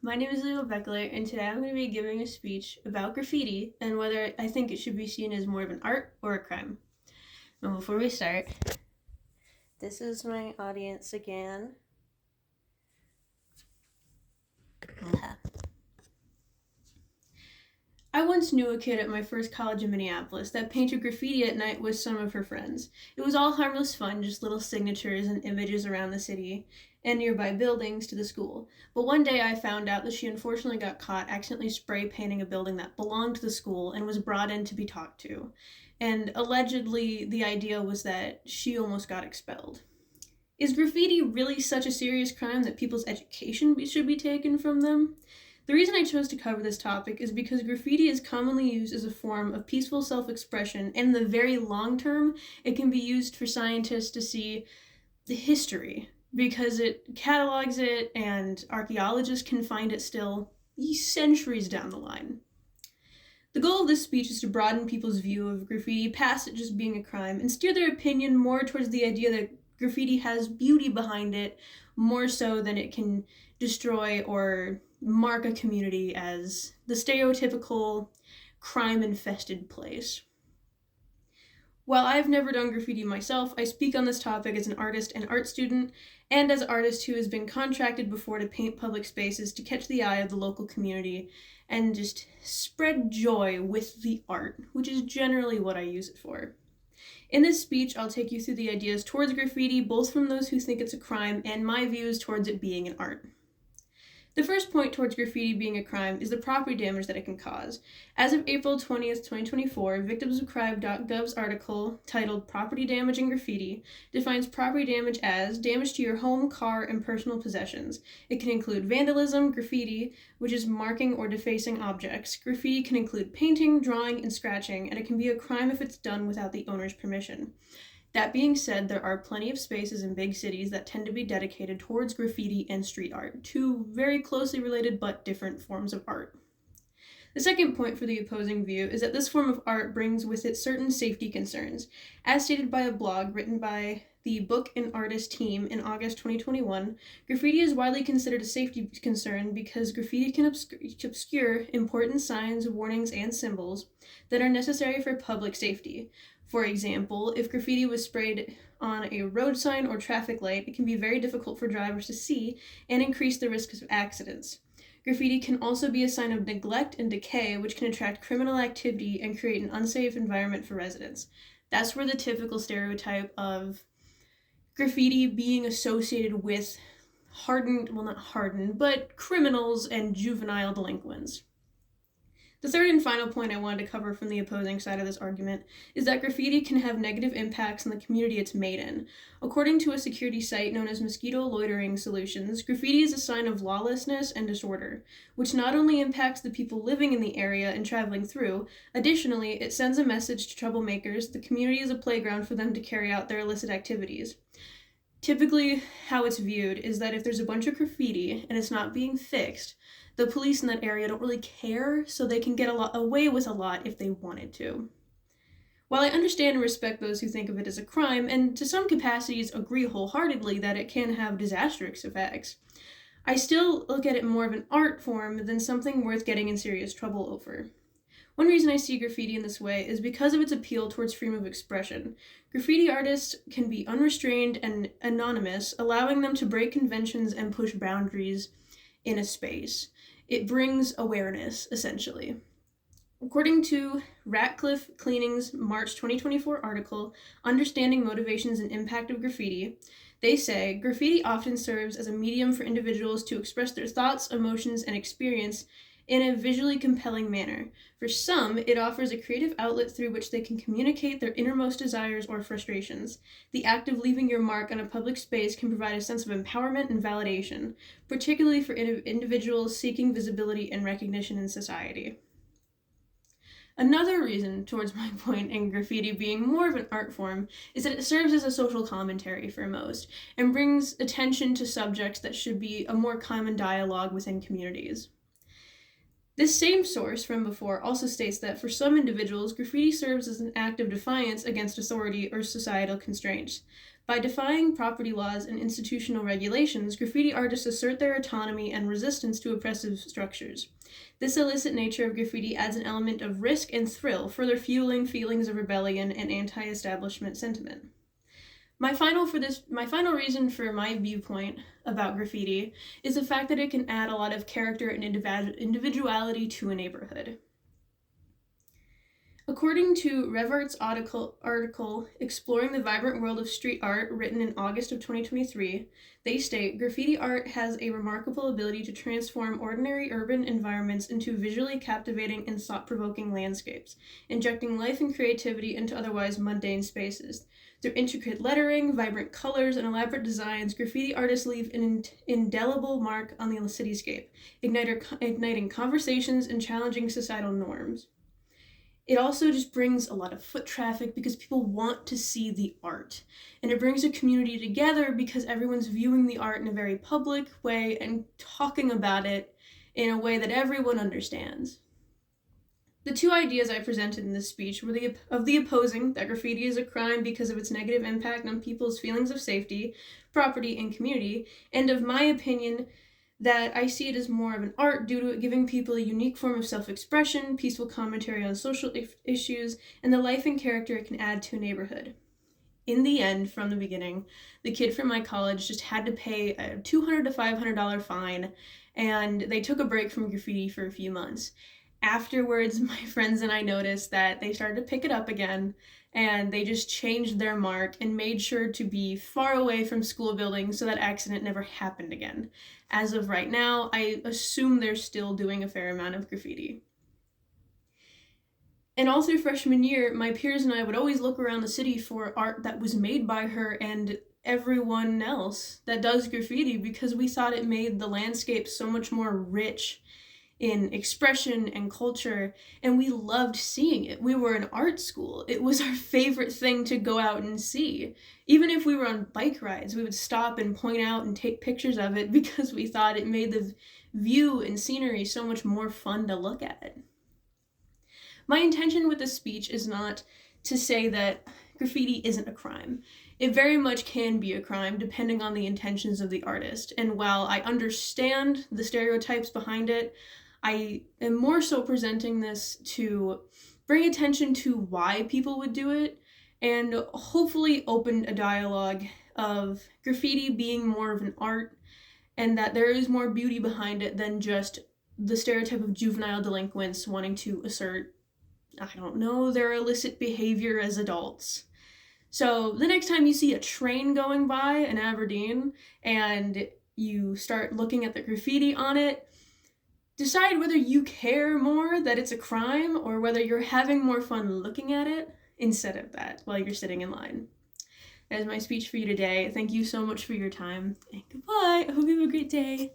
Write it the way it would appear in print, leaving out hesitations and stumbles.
My name is Leo Beckler, and today I'm going to be giving a speech about graffiti and whether I think it should be seen as more of an art or a crime. And before we start, this is my audience again. I once knew a kid at my first college in Minneapolis that painted graffiti at night with some of her friends. It was all harmless fun, just little signatures and images around the city and nearby buildings to the school. But one day I found out that she unfortunately got caught accidentally spray painting a building that belonged to the school and was brought in to be talked to. And allegedly, the idea was that she almost got expelled. Is graffiti really such a serious crime that people's education should be taken from them? The reason I chose to cover this topic is because graffiti is commonly used as a form of peaceful self-expression, and in the very long term, it can be used for scientists to see the history, because it catalogs it and archaeologists can find it still centuries down the line. The goal of this speech is to broaden people's view of graffiti past it just being a crime and steer their opinion more towards the idea that graffiti has beauty behind it, more so than it can destroy or mark a community as the stereotypical crime-infested place. While I've never done graffiti myself, I speak on this topic as an artist and art student, and as an artist who has been contracted before to paint public spaces to catch the eye of the local community and just spread joy with the art, which is generally what I use it for. In this speech, I'll take you through the ideas towards graffiti, both from those who think it's a crime and my views towards it being an art. The first point towards graffiti being a crime is the property damage that it can cause. As of April 20th, 2024, victimsofcrime.gov's article titled Property Damage in Graffiti defines property damage as damage to your home, car, and personal possessions. It can include vandalism, graffiti, which is marking or defacing objects. Graffiti can include painting, drawing, and scratching, and it can be a crime if it's done without the owner's permission. That being said, there are plenty of spaces in big cities that tend to be dedicated towards graffiti and street art, two very closely related but different forms of art. The second point for the opposing view is that this form of art brings with it certain safety concerns. As stated by a blog written by the Book and Artist team in August 2021, graffiti is widely considered a safety concern because graffiti can obscure important signs, warnings, and symbols that are necessary for public safety. For example, if graffiti was sprayed on a road sign or traffic light, it can be very difficult for drivers to see and increase the risks of accidents. Graffiti can also be a sign of neglect and decay, which can attract criminal activity and create an unsafe environment for residents. That's where the typical stereotype of graffiti being associated with criminals and juvenile delinquents. The third and final point I wanted to cover from the opposing side of this argument is that graffiti can have negative impacts on the community it's made in. According to a security site known as Mosquito Loitering Solutions, graffiti is a sign of lawlessness and disorder, which not only impacts the people living in the area and traveling through, additionally, it sends a message to troublemakers the community is a playground for them to carry out their illicit activities. Typically, how it's viewed is that if there's a bunch of graffiti and it's not being fixed, the police in that area don't really care, so they can get away with a lot if they wanted to. While I understand and respect those who think of it as a crime, and to some capacities agree wholeheartedly that it can have disastrous effects, I still look at it more of an art form than something worth getting in serious trouble over. One reason I see graffiti in this way is because of its appeal towards freedom of expression. Graffiti artists can be unrestrained and anonymous, allowing them to break conventions and push boundaries in a space. It brings awareness, essentially. According to Ratcliffe Cleaning's March 2024 article, Understanding Motivations and Impact of Graffiti, they say, graffiti often serves as a medium for individuals to express their thoughts, emotions, and experience in a visually compelling manner. For some, it offers a creative outlet through which they can communicate their innermost desires or frustrations. The act of leaving your mark on a public space can provide a sense of empowerment and validation, particularly for individuals seeking visibility and recognition in society. Another reason towards my point in graffiti being more of an art form is that it serves as a social commentary for most, and brings attention to subjects that should be a more common dialogue within communities. This same source from before also states that for some individuals, graffiti serves as an act of defiance against authority or societal constraints. By defying property laws and institutional regulations, graffiti artists assert their autonomy and resistance to oppressive structures. This illicit nature of graffiti adds an element of risk and thrill, further fueling feelings of rebellion and anti-establishment sentiment. My final reason for my viewpoint about graffiti is the fact that it can add a lot of character and individuality to a neighborhood. According to RevArt's article Exploring the Vibrant World of Street Art, written in August of 2023, they state, graffiti art has a remarkable ability to transform ordinary urban environments into visually captivating and thought-provoking landscapes, injecting life and creativity into otherwise mundane spaces. Through intricate lettering, vibrant colors, and elaborate designs, graffiti artists leave an indelible mark on the cityscape, igniting conversations and challenging societal norms. It also just brings a lot of foot traffic because people want to see the art. And it brings a community together because everyone's viewing the art in a very public way and talking about it in a way that everyone understands. The two ideas I presented in this speech were of the opposing, that graffiti is a crime because of its negative impact on people's feelings of safety, property, and community, and of my opinion that I see it as more of an art due to it giving people a unique form of self-expression, peaceful commentary on social issues, and the life and character it can add to a neighborhood. In the end, from the beginning, the kid from my college just had to pay a $200 to $500 fine, and they took a break from graffiti for a few months. Afterwards, my friends and I noticed that they started to pick it up again, and they just changed their mark and made sure to be far away from school buildings so that accident never happened again. As of right now, I assume they're still doing a fair amount of graffiti. And all through freshman year, my peers and I would always look around the city for art that was made by her and everyone else that does graffiti because we thought it made the landscape so much more rich in expression and culture, and we loved seeing it. We were an art school. It was our favorite thing to go out and see. Even if we were on bike rides, we would stop and point out and take pictures of it because we thought it made the view and scenery so much more fun to look at. My intention with this speech is not to say that graffiti isn't a crime. It very much can be a crime depending on the intentions of the artist, and while I understand the stereotypes behind it, I am more so presenting this to bring attention to why people would do it and hopefully open a dialogue of graffiti being more of an art and that there is more beauty behind it than just the stereotype of juvenile delinquents wanting to assert, I don't know, their illicit behavior as adults. So the next time you see a train going by in Aberdeen and you start looking at the graffiti on it, decide whether you care more that it's a crime or whether you're having more fun looking at it instead of that while you're sitting in line. That is my speech for you today. Thank you so much for your time, and goodbye. I hope you have a great day.